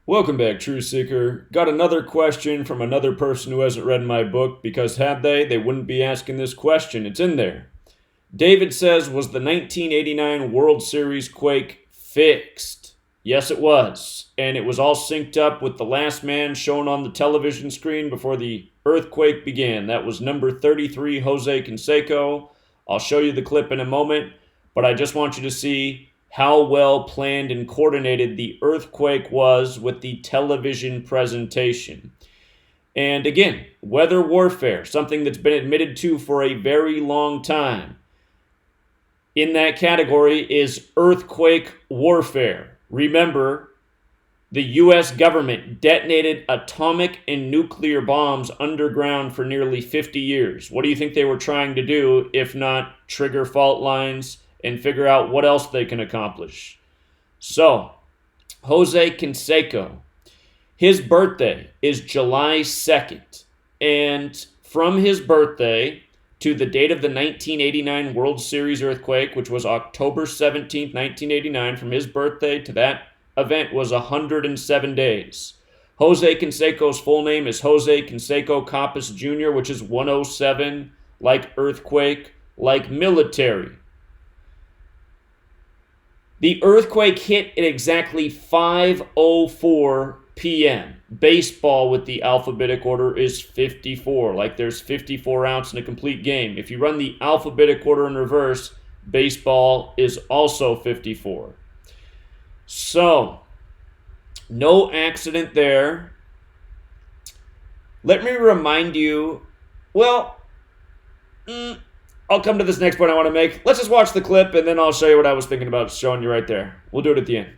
Welcome back, Truth Seeker. Got another question from another person who hasn't read my book because had they wouldn't be asking this question. It's in there. David says, was the 1989 World Series quake fixed? Yes, it was. And it was all synced up with the last man shown on the television screen before the earthquake began. That was number 33, Jose Canseco. I'll show you the clip in a moment, but I just want you to see how well planned and coordinated the earthquake was with the television presentation. And again, weather warfare, something that's been admitted to for a very long time. In that category is earthquake warfare. Remember, the U.S. government detonated atomic and nuclear bombs underground for nearly 50 years. What do you think they were trying to do, if not trigger fault lines and figure out what else they can accomplish? So, Jose Canseco, his birthday is July 2nd. And from his birthday to the date of the 1989 World Series earthquake, which was October 17th, 1989, from his birthday to that event was 107 days. Jose Canseco's full name is Jose Canseco Coppice Jr., which is 107, like earthquake, like military. The earthquake hit at exactly 5:04 p.m. Baseball with the alphabetic order is 54, like there's 54 outs in a complete game. If you run the alphabetic order in reverse, baseball is also 54. So, no accident there. Let me remind you, well, I'll come to this next point I want to make. Let's just watch the clip, and then I'll show you what I was thinking about showing you right there. We'll do it at the end.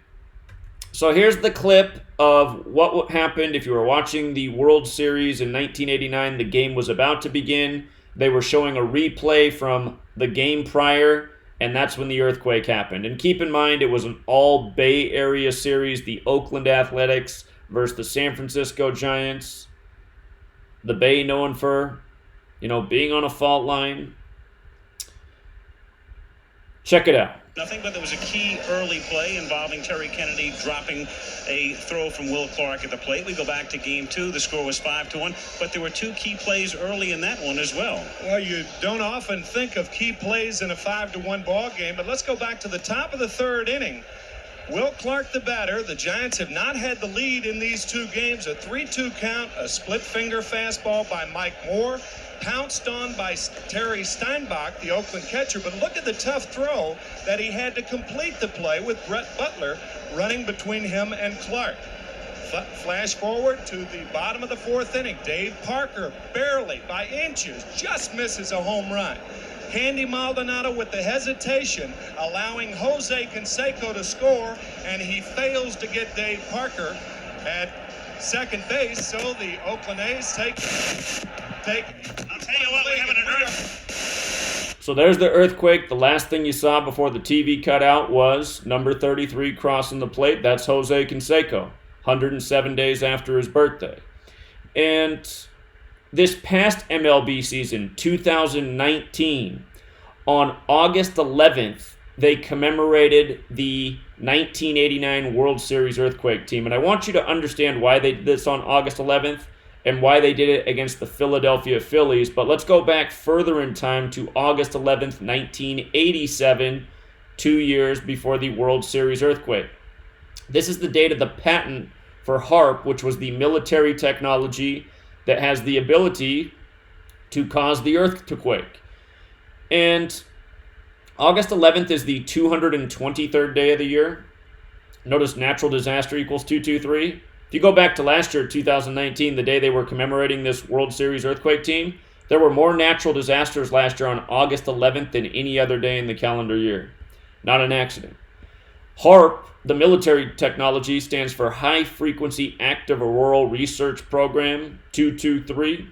So here's the clip of what happened if you were watching the World Series in 1989. The game was about to begin. They were showing a replay from the game prior, and that's when the earthquake happened. And keep in mind, it was an all Bay Area series, the Oakland Athletics versus the San Francisco Giants. The Bay known for, being on a fault line. Check it out. Nothing, but there was a key early play involving Terry Kennedy dropping a throw from Will Clark at the plate. We go back to game two. The score was 5-1, but there were two key plays early in that one as well. Well, you don't often think of key plays in a 5-1 ball game, but let's go back to the top of the third inning. Will Clark, the batter. The Giants have not had the lead in these two games. A 3-2 count, a split finger fastball by Mike Moore, pounced on by Terry Steinbach, the Oakland catcher. But look at the tough throw that he had to complete the play with Brett Butler running between him and Clark. Flash forward to the bottom of the fourth inning. Dave Parker, barely by inches, just misses a home run. Handy Maldonado with the hesitation, allowing Jose Canseco to score, and he fails to get Dave Parker at second base. So the Oakland A's take. I'll tell you what, we have an earthquake. So there's the earthquake. The last thing you saw before the TV cut out was number 33 crossing the plate. That's Jose Canseco, 107 days after his birthday. And this past MLB season, 2019, on August 11th, they commemorated the 1989 World Series earthquake team. And I want you to understand why they did this on August 11th and why they did it against the Philadelphia Phillies. But let's go back further in time to August 11th, 1987, 2 years before the World Series earthquake. This is the date of the patent for HAARP, which was the military technology that has the ability to cause the earth to quake. And August 11th is the 223rd day of the year. Notice natural disaster equals 223. If you go back to last year, 2019, the day they were commemorating this World Series earthquake team, there were more natural disasters last year on August 11th than any other day in the calendar year. Not an accident. HAARP, the military technology, stands for High Frequency Active Auroral Research Program 223.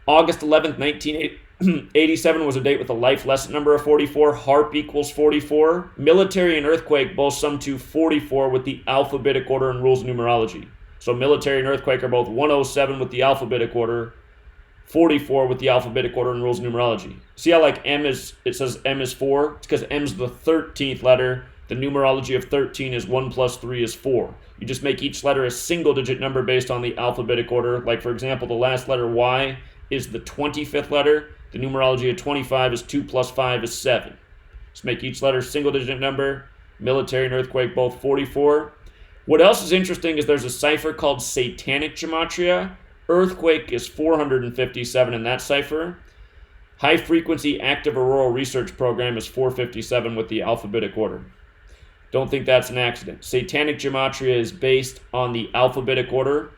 August 11th, 1987 was a date with a life lesson number of 44. HAARP equals 44. Military and earthquake both sum to 44 with the alphabetic order and rules of numerology. So military and earthquake are both 107 with the alphabetic order, 44 with the alphabetic order and rules of numerology. See how it says M is 4? It's because M's the 13th letter. The numerology of 13 is 1 plus 3 is 4. You just make each letter a single-digit number based on the alphabetic order. Like, for example, the last letter Y is the 25th letter. The numerology of 25 is 2 plus 5 is 7. Just make each letter a single-digit number. Military and earthquake, both 44. What else is interesting is there's a cipher called Satanic Gematria. Earthquake is 457 in that cipher. High-frequency active auroral research program is 457 with the alphabetic order. Don't think that's an accident. Satanic Gematria is based on the alphabetic order.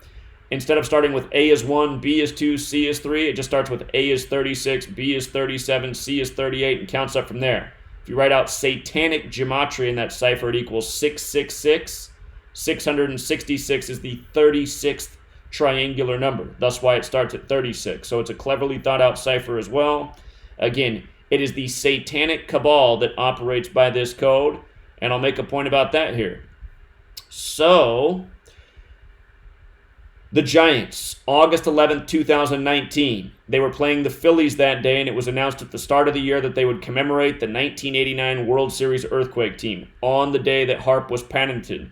Instead of starting with A is 1, B is 2, C is 3, it just starts with A is 36, B is 37, C is 38, and counts up from there. If you write out Satanic Gematria in that cipher, it equals 666. 666 is the 36th triangular number. That's why it starts at 36. So it's a cleverly thought out cipher as well. Again, it is the satanic cabal that operates by this code, and I'll make a point about that here. So, the Giants, August 11th, 2019. They were playing the Phillies that day, and it was announced at the start of the year that they would commemorate the 1989 World Series earthquake team on the day that HAARP was patented.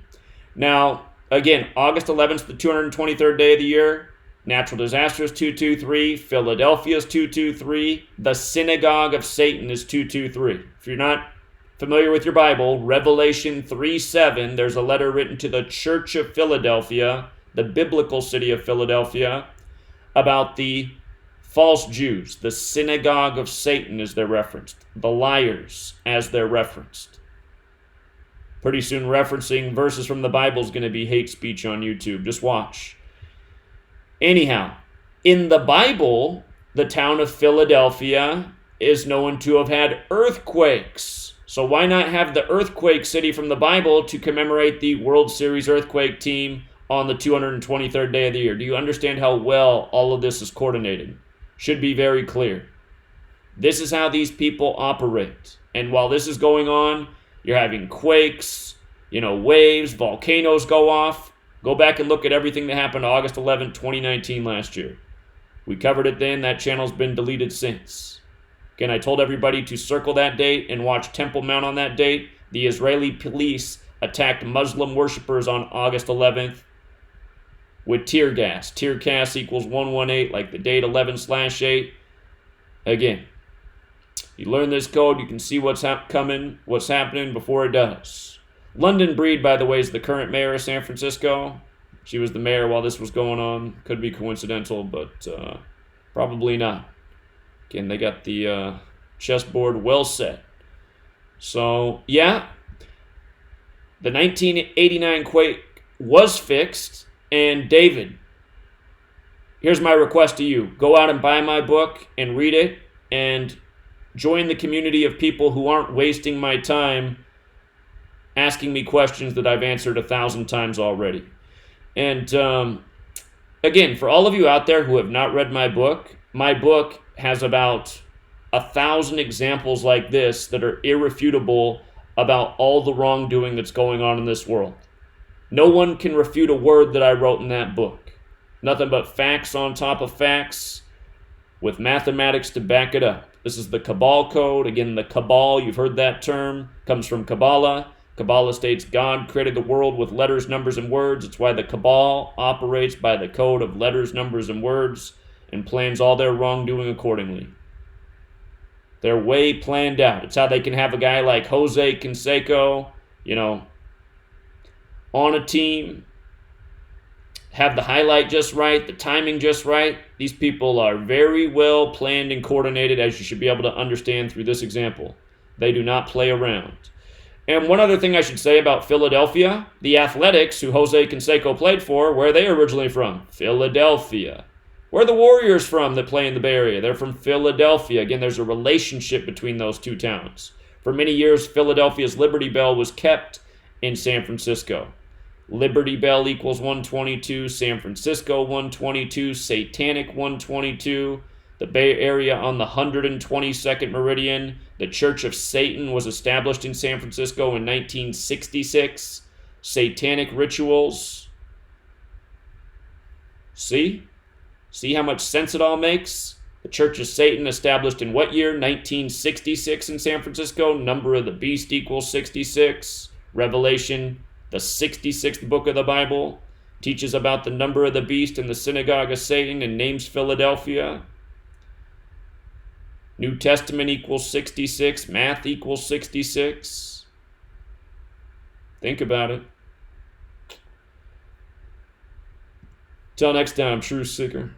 Now, again, August 11th, the 223rd day of the year. Natural disasters 223. Philadelphia is 223. The synagogue of Satan is 223. If you're not familiar with your Bible, Revelation 3:7, there's a letter written to the Church of Philadelphia, the biblical city of Philadelphia, about the false Jews. The synagogue of Satan as they're referenced. The liars as they're referenced. Pretty soon referencing verses from the Bible is going to be hate speech on YouTube. Just watch. Anyhow, in the Bible, the town of Philadelphia is known to have had earthquakes. So why not have the earthquake city from the Bible to commemorate the World Series earthquake team on the 223rd day of the year? Do you understand how well all of this is coordinated? Should be very clear. This is how these people operate. And while this is going on, you're having quakes, waves, volcanoes go off. Go back and look at everything that happened August 11, 2019 last year. We covered it then. That channel's been deleted since. Again, I told everybody to circle that date and watch Temple Mount on that date. The Israeli police attacked Muslim worshippers on August 11th with tear gas. Tear gas equals 118, like the date 11/8. Again, you learn this code, you can see what's happening before it does. London Breed, by the way, is the current mayor of San Francisco. She was the mayor while this was going on. Could be coincidental, but probably not. Again, they got the chessboard well set. So, yeah, the 1989 quake was fixed, and David, here's my request to you. Go out and buy my book and read it, and join the community of people who aren't wasting my time asking me questions that I've answered 1,000 times already. And again, for all of you out there who have not read my book has about 1,000 examples like this that are irrefutable about all the wrongdoing that's going on in this world. No one can refute a word that I wrote in that book. Nothing but facts on top of facts with mathematics to back it up. This is the Cabal Code. Again, the Cabal, you've heard that term, comes from Kabbalah. Kabbalah states God created the world with letters, numbers, and words. It's why the Cabal operates by the code of letters, numbers, and words and plans all their wrongdoing accordingly. They're way planned out. It's how they can have a guy like Jose Canseco, on a team, have the highlight just right, the timing just right. These people are very well planned and coordinated, as you should be able to understand through this example. They do not play around. And one other thing I should say about Philadelphia, the Athletics, who Jose Canseco played for, where are they originally from? Philadelphia. Where are the Warriors from that play in the Bay Area? They're from Philadelphia. Again, there's a relationship between those two towns. For many years, Philadelphia's Liberty Bell was kept in San Francisco. Liberty Bell equals 122, San Francisco 122, Satanic 122, the Bay Area on the 122nd meridian. The Church of Satan was established in San Francisco in 1966. Satanic rituals. See? See how much sense it all makes? The Church of Satan established in what year? 1966 in San Francisco. Number of the beast equals 66. Revelation, the 66th book of the Bible, teaches about the number of the beast in the synagogue of Satan and names Philadelphia. New Testament equals 66. Math equals 66. Think about it. Till next time, Truth Seeker.